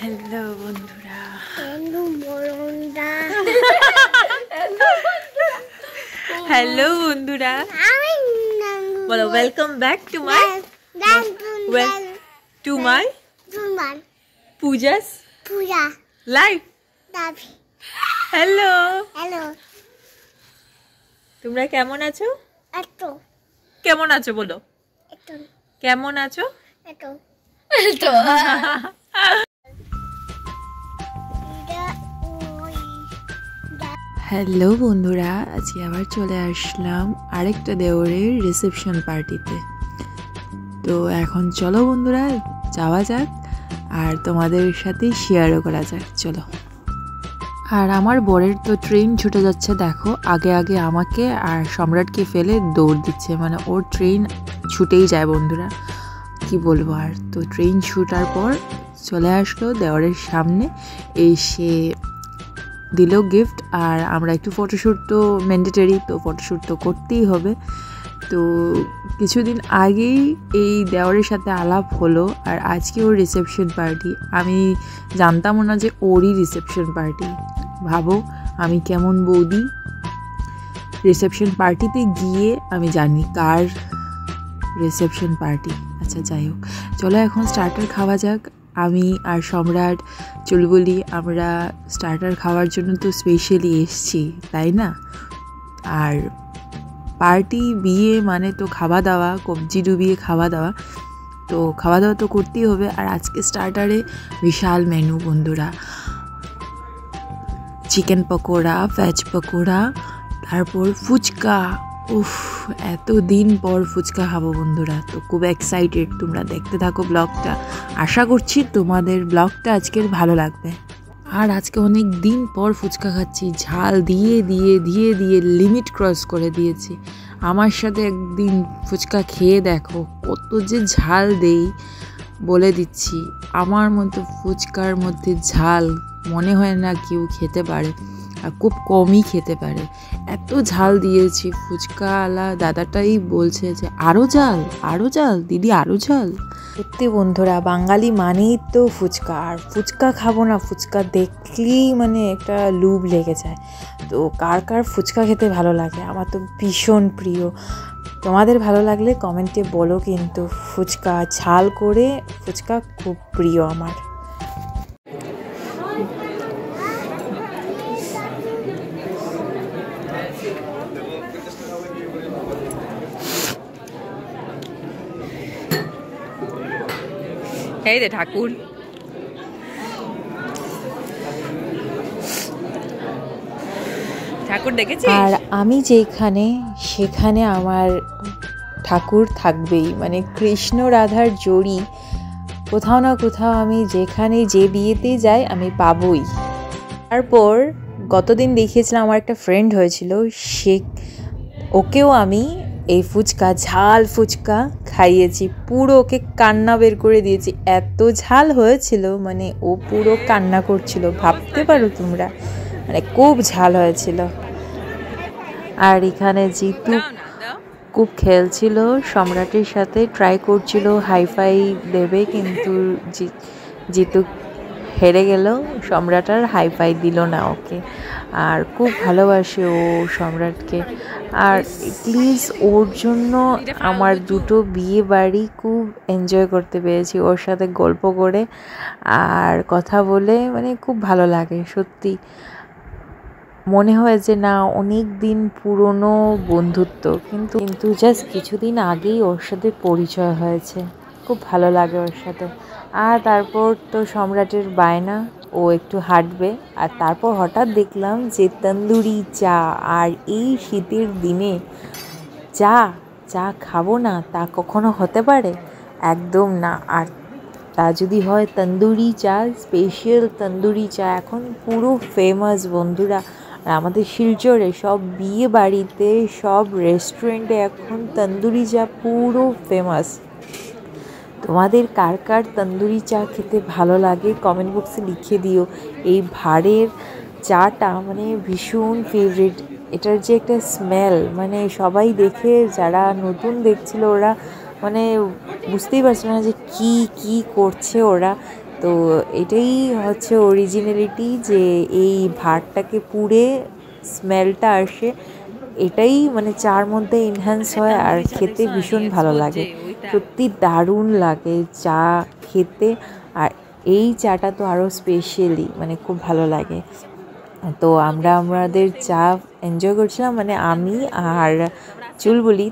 Hello বন্ধুরা, hello বন্ধুরা, বলো welcome back to my Puja's live. Hello, তোমরা কেমন আছো? কেমন আছো বলো, কেমন আছো? হ্যালো বন্ধুরা, আজকে আবার চলে আসলাম আরেকটা দেওরের রিসেপশন পার্টিতে। তো এখন চলো বন্ধুরা যাওয়া যাক আর তোমাদের সাথে শেয়ারও করা যাক। চলো। আর আমার বরের তো ট্রেন ছুটে যাচ্ছে, দেখো আগে আগে আমাকে আর সম্রাটকে ফেলে দৌড় দিচ্ছে, মানে ওর ট্রেন ছুটেই যায় বন্ধুরা, কি বলবো। আর তো ট্রেন ছুটার পর চলে আসলো দেওরের সামনে, এসে দিল গিফট। আর আমরা একটু ফটোশ্যুট তো ম্যান্ডেটরি, তো ফটোশ্যুট তো করতেই হবে। তো কিছুদিন আগেই এই দেওরের সাথে আলাপ হলো, আর আজকে ওর রিসেপশন পার্টি। আমি জানতামও না যে ওরই রিসেপশন পার্টি। ভাবো আমি কেমন বৌদি, রিসেপশন পার্টিতে গিয়ে আমি জানি কার রিসেপশন পার্টি। আচ্ছা যাই হোক, চলো এখন স্টার্টার খাওয়া যাক। আমি আর সম্রাট চুলবুলি আমরা স্টার্টার খাওয়ার জন্য তো স্পেশালি এসছি, তাই না? আর পার্টি বিয়ে মানে তো খাওয়া দাওয়া, কবজি ডুবিয়ে খাওয়া দাওয়া, তো খাওয়া দাওয়া তো করতেই হবে। আর আজকে স্টার্টারে বিশাল মেনু বন্ধুরা, চিকেন পকোড়া, ভেজ পকোড়া, তারপর ফুচকা। উফ, এতদিন পর ফুচকা খাবো বন্ধুরা, তো খুব এক্সাইটেড। তোমরা দেখতে থাকো ব্লগটা, আশা করছি তোমাদের ব্লগটা আজকের ভালো লাগবে। আর আজকে অনেক দিন পর ফুচকা খাচ্ছি, ঝাল দিয়ে দিয়ে দিয়ে দিয়ে লিমিট ক্রস করে দিয়েছি। আমার সাথে একদিন ফুচকা খেয়ে দেখো কত যে ঝাল দেই, বলে দিচ্ছি। আমার মতো ফুচকার মধ্যে ঝাল মনে হয় না কেউ খেতে পারে, আর খুব কমই খেতে পারে। এত ঝাল দিয়েছি, ফুচকাওয়ালা দাদাটাই বলছে যে আরও ঝাল দিদি, আরও ঝাল। সত্যি বন্ধুরা, বাঙালি মানেই তো ফুচকা, আর ফুচকা খাবো না, ফুচকা দেখলেই মানে একটা লুভ লেগে যায়। তো কার কার ফুচকা খেতে ভালো লাগে? আমার তো ভীষণ প্রিয়। তোমাদের ভালো লাগলে কমেন্টে বলো কিন্তু। ফুচকা ঝাল করে ফুচকা খুব প্রিয় আমার। এই রে ঠাকুর, ঠাকুর দেখেছি। আর আমি যেখানে সেখানে আমার ঠাকুর থাকবেই, মানে কৃষ্ণ রাধার জড়ি কোথাও না কোথাও আমি যেখানে যে বিয়েতেই যাই আমি পাবই। তারপর গতদিন দেখিয়েছিলাম আমার একটা ফ্রেন্ড হয়েছিল, ওকেও আমি এই ফুচকা, ঝাল ফুচকা খাইয়েছি, পুরো ওকে কান্না বের করে দিয়েছি, এত ঝাল হয়েছিল, মানে ও পুরো কান্না করছিল, ভাবতে পারো তোমরা, মানে খুব ঝাল হয়েছিল। আর এখানে জিতু খুব খেলছিল সম্রাটের সাথে, ট্রাই করছিল হাইফাই দেবে, কিন্তু জিতু হেরে গেল, সম্রাট আর হাইফাই দিল না ওকে। আর খুব ভালোবাসে ও সম্রাটকে, আর প্লিজ ওর জন্য আমার দুটো বিয়ে বাড়ি খুব এনজয় করতে পেরেছি, ওর সাথে গল্প করে আর কথা বলে, মানে খুব ভালো লাগে সত্যি। মনে হয় যে না, অনেক দিন পুরনো বন্ধুত্ব, কিন্তু জাস্ট কিছুদিন আগেই ওর সাথে পরিচয় হয়েছে, খুব ভালো লাগে ওর সাথে। আর তারপর তো সম্রাটের বায়না, ও একটু হাঁটবে, আর তারপর হঠাৎ দেখলাম যে তন্দুরি চা, আর এই শীতের দিনে চা খাবো না তা কখনো হতে পারে? একদম না। আর তা যদি হয় তন্দুরি চা, স্পেশাল তন্দুরি চা এখন পুরো ফেমাস বন্ধুরা। আর আমাদের শিলচরে সব বিয়ে বাড়িতে, সব রেস্টুরেন্টে এখন তন্দুরি চা পুরো ফেমাস। তোমাদের কার কার তন্দুরি চা খেতে ভালো লাগে কমেন্ট বক্সে লিখে দিও। এই ভাড়ের চাটা মানে ভীষণ ফেভারিট, এটার যে একটা স্মেল, মানে সবাই দেখে, যারা নতুন দেখছিল ওরা মানে বুঝতেই পারছিল না যে কি করছে ওরা, তো এটাই হচ্ছে অরিজিনালিটি, যে এই ভাতটাকে পুড়ে স্মেলটা আসে, এটাই মানে চার মধ্যে এনহ্যান্স হয় আর খেতে ভীষণ ভালো লাগে। সত্যি দারুণ লাগে চা খেতে, আর এই চাটা তো আরও স্পেশালি মানে খুব ভালো লাগে। তো আমরা আমাদের চা এনজয় করছিলাম, মানে আমি আর চুলবুলি।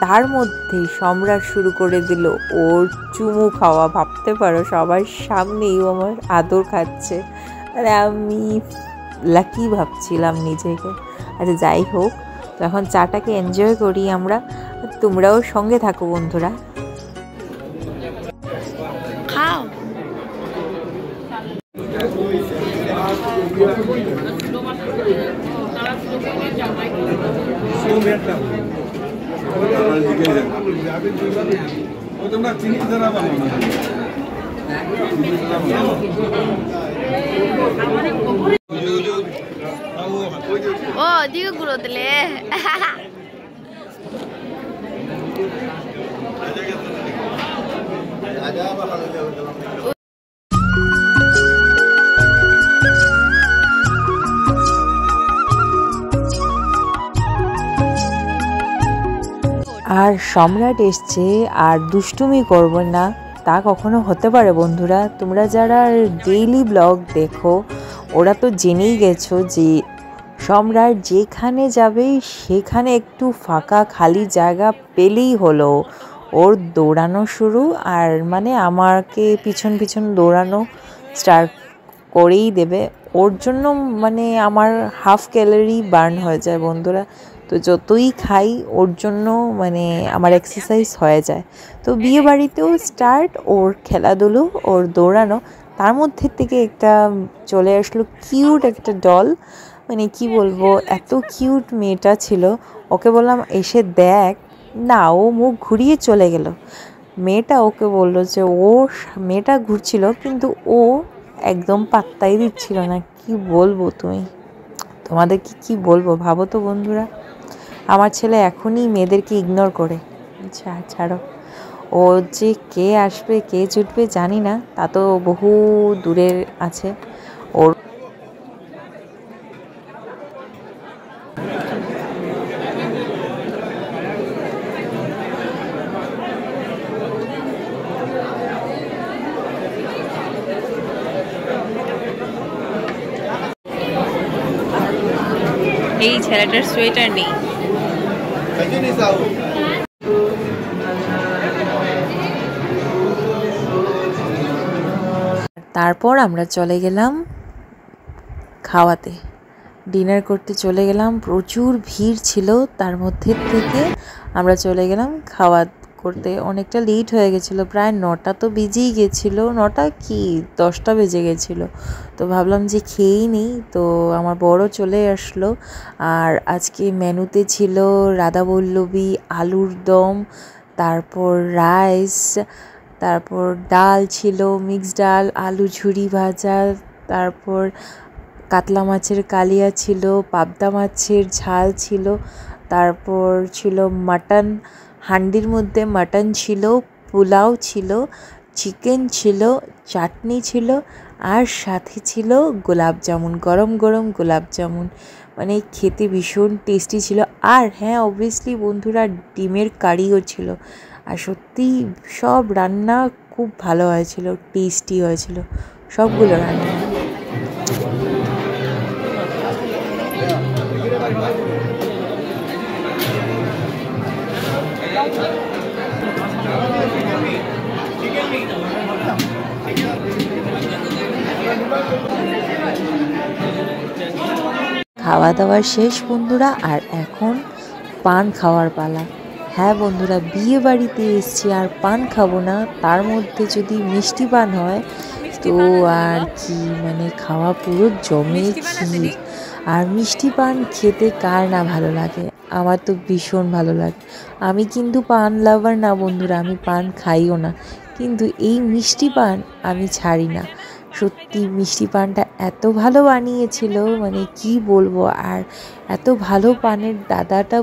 তার মধ্যে সম্রাট শুরু করে দিল ওর চুমু খাওয়া। ভাবতে পারো সবার সামনেই ও আমার আদর খাচ্ছে, আর আমি লাকি ভাবছিলাম নিজেকে। আচ্ছা যাই হোক, তো এখন চাটাকে এনজয় করি আমরা, তোমরাও সঙ্গে থাকো বন্ধুরা। খাও। ও দিকে ঘুরো দিলে। আর সম্রাট এসছে আর দুষ্টুমি করবো না তা কখনো হতে পারে বন্ধুরা? তোমরা যারা ডেইলি ব্লগ দেখো ওরা তো জেনেই গেছো যে সম্রাট যেখানে যাবে সেখানে একটু ফাঁকা খালি জায়গা পেলেই হলো ওর দৌড়ানো শুরু, আর মানে আমাকে পিছন পিছন দৌড়ানো স্টার্ট করেই দেবে। ওর জন্য মানে আমার হাফ ক্যালোরি বার্ন হয়ে যায় বন্ধুরা। তো যতই খাই ওর জন্য মানে আমার এক্সারসাইজ হয়ে যায়। তো বিয়ে বাড়িতেও স্টার্ট ওর খেলাধুলো, ওর দৌড়ানো। তার মধ্যে থেকে একটা চলে আসলো কিউট একটা ডল, মানে কি বলবো, এত কিউট মেয়েটা ছিল। ওকে বললাম এসে দেখ, না ও মুখ ঘুরিয়ে চলে গেল। মেয়েটা ওকে বললো যে মেয়েটা ঘুরছিল কিন্তু ও একদম পাত্তাই দিচ্ছিল না। কি বলবো তোমাদের কি বলবো ভাবো তো বন্ধুরা। আমার ছেলে এখনই মেয়েদেরকে ইগনোর করে। আচ্ছা ছাড়ো, ও যে কে আসবে কে ছুটবে জানি না, তা তো বহু দূরের আছে। ওর এই ছেলেটার সোয়েটার নেই। তারপর আমরা চলে গেলাম খাওয়াতে, ডিনার করতে চলে গেলাম। প্রচুর ভিড় ছিল, তার মধ্যে থেকে আমরা চলে গেলাম খাওয়া করতে। অনেকটা লেট হয়ে গেছিলো, প্রায় 9টা তো বেজেই গেছিলো, 9টা কি 10টা বেজে গেছিলো। তো ভাবলাম যে খেয়েই নিই, তো আমার বড় চলে আসলো। আর আজকে মেনুতে ছিল রাধাবল্লভী, আলুর দম, তারপর রাইস, তারপর ডাল ছিল, মিক্সড ডাল, আলু ঝুরি ভাজা, তারপর কাতলা মাছের কালিয়া ছিল, পাবদা মাছের ঝাল ছিল, তারপর ছিল মাটন, হান্ডির মধ্যে মাটন ছিল, পোলাও ছিল, চিকেন ছিল, চাটনি ছিল, আর সাথে ছিল গোলাপ জামুন, গরম গরম গোলাপ জামুন। মানে খেতে ভীষণ টেস্টি ছিল। আর হ্যাঁ অবভিয়াসলি বন্ধুরা ডিমের কারিও ছিল। আর সত্যি সব রান্না খুব ভালো হয়েছিল, টেস্টি হয়েছিল সবগুলো রান্না। খাওয়া দাওয়া শেষ বন্ধুরা, আর এখন পান খাওয়ার পালা। হ্যাঁ বন্ধুরা, বিয়ে বাড়িতে এসছি আর পান খাবো না, তার মধ্যে যদি মিষ্টি পান হয় তো আর কি, মানে খাওয়া পুরো জমে ক্ষীর। আর মিষ্টি পান খেতে কার না ভালো লাগে, আমার তো ভীষণ ভালো লাগে। আমি কিন্তু পান লাভার না বন্ধুরা, আমি পান খাইও না, কিন্তু এই মিষ্টি পান আমি ছাড়ি না। সত্যি মিষ্টি পানটা এত ভালো বানিয়েছিল, মানে কি বলবো। আর এত ভালো পানের দাদাটা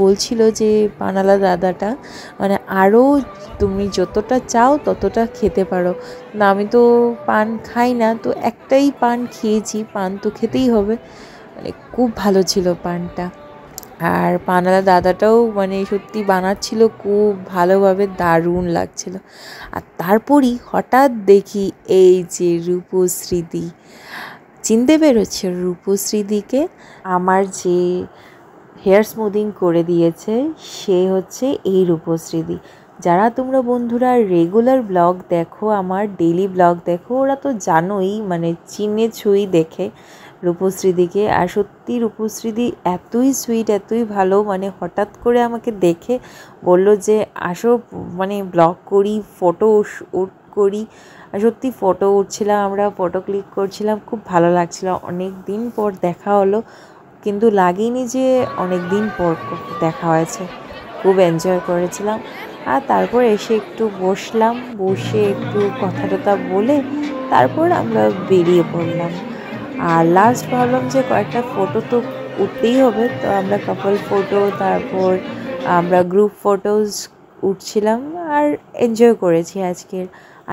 বলছিল যে পানালা দাদাটা মানে আরও তুমি যতটা চাও ততটা খেতে পারো। না আমি তো পান খাই না, তো একটাই পান খেয়েছি, পান তো খেতেই হবে। মানে খুব ভালো ছিল পানটা। আর পানওয়ালা দাদাটাও মানে সত্যি বানাচ্ছিল খুব ভালোভাবে, দারুণ লাগছিল। আর তারপরই হঠাৎ দেখি এই যে রূপশ্রীদি, চিনতে পেরেছে রূপশ্রীদিকে? আমার যে হেয়ার স্মুদিং করে দিয়েছে সে হচ্ছে এই রূপশ্রীদি। যারা তোমরা বন্ধুরা রেগুলার ব্লগ দেখো, আমার ডেইলি ব্লগ দেখো, ওরা তো জানোই, মানে চিনে ছুঁই দেখে রূপশ্রীদিকে। আর সত্যি রূপশ্রীদি এতই সুইট, এতই ভালো, মানে হঠাৎ করে আমাকে দেখে বলল যে আসো মানে ব্লগ করি, ফটো শ্যুট করি। আর সত্যি ফটো উঠছিলাম, আমরা ফটো ক্লিক করছিলাম, খুব ভালো লাগছিল। অনেক দিন পর দেখা হলো, কিন্তু লাগেনি যে অনেক দিন পর দেখা হয়েছে। খুব এনজয় করেছিলাম। আর তারপর এসে একটু বসলাম, বসে একটু কথা টথা বলে তারপর আমরা বেরিয়ে পড়লাম। আর লাস্ট ভাবলাম যে কয়েকটা ফটো তো উঠতেই হবে, তো আমরা কাপল ফটো, তারপর আমরা গ্রুপ ফটোজ উঠছিলাম আর এনজয় করেছি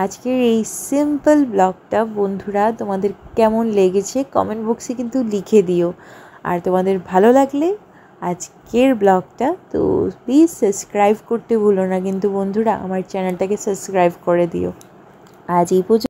আজকের এই সিম্পল ব্লগটা। বন্ধুরা তোমাদের কেমন লেগেছে কমেন্ট বক্সে কিন্তু লিখে দিও। আর তোমাদের ভালো লাগলে আজকের ব্লগটা তো প্লিজ সাবস্ক্রাইব করতে ভুলো না কিন্তু বন্ধুরা, আমার চ্যানেলটাকে সাবস্ক্রাইব করে দিও। আজ এই পর্যন্ত।